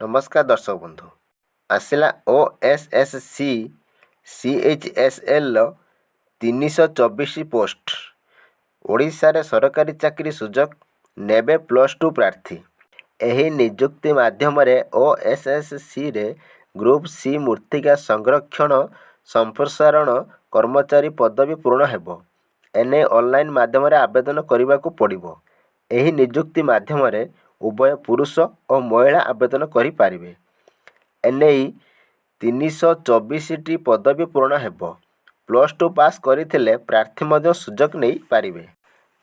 नमस्कार दर्शक बंधु आसला OSSC CHSL 324 पोस्ट ओडिशा रे सरकारी चाकरी सुजोग नेबे +2 प्रार्थी एही नियुक्ति माध्यम OSSC रे ग्रुप सी मूर्तिका संरक्षण संप्रसारण कर्मचारी पदवी पूर्ण हेबो। एने ऑनलाइन माध्यम आवेदन करने को पड़िबो। एही नियुक्ति माध्यम उभय पुरुष और महिला आवेदन करि पारिबे। एने 324 टी पदवी पूर्ण हेबो। +2 पास करथिले प्रार्थी मध्य सुजोग नहीं पारिबे।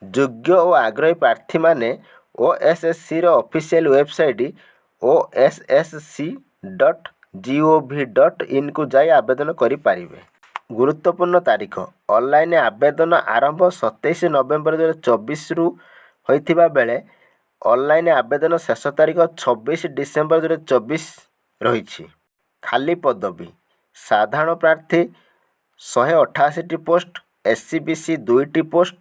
योग्य और आग्रही प्रार्थी माने OSSC रो ऑफिशियल वेबसाइट ossc.gov.in को जाई आवेदन करि पारिबे। गुरुत्वपूर्ण तारीख ऑनलाइन आवेदन आरंभ 27 नवेम्बर 2024 रु होइथिबा बेले ऑनलाइन आवेदन शेष तारीख 26 डिसेम्बर 2024 रही। खाली पदवी साधारण प्रार्थी 188 T post, SC BC 2 T post,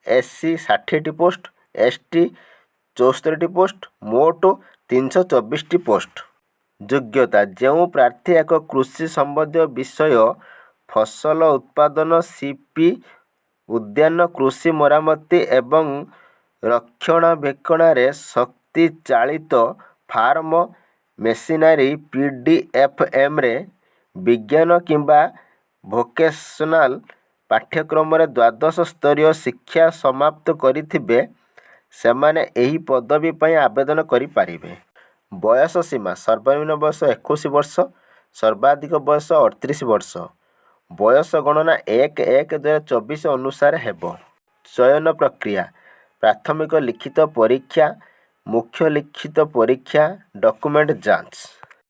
SC 60 T post, ST 74 T post, मोट 324 टी पोस्ट। योग्यता जो प्रार्थी एक कृषि संबंधी विषय फसल उत्पादन CP उद्यान कृषि मरामती एवं रक्षणाबेक्षण शक्ति चालित फार्म मेसिनारी PDFM रे विज्ञान किंबा भोकेशनाल पाठ्यक्रम द्वादश स्तरीय शिक्षा समाप्त करिथिबे सेमाने एही पदवी पई आवेदन करि पारिबे। बयस सीमा सर्वनिम्न बयस 21 वर्ष, सर्वाधिक बयस 38 वर्ष। बयस गणना 1/1/2024 अनुसार हेबो। चयन प्रक्रिया प्राथमिक लिखित परीक्षा, मुख्य लिखित परीक्षा, डॉक्यूमेंट जांच।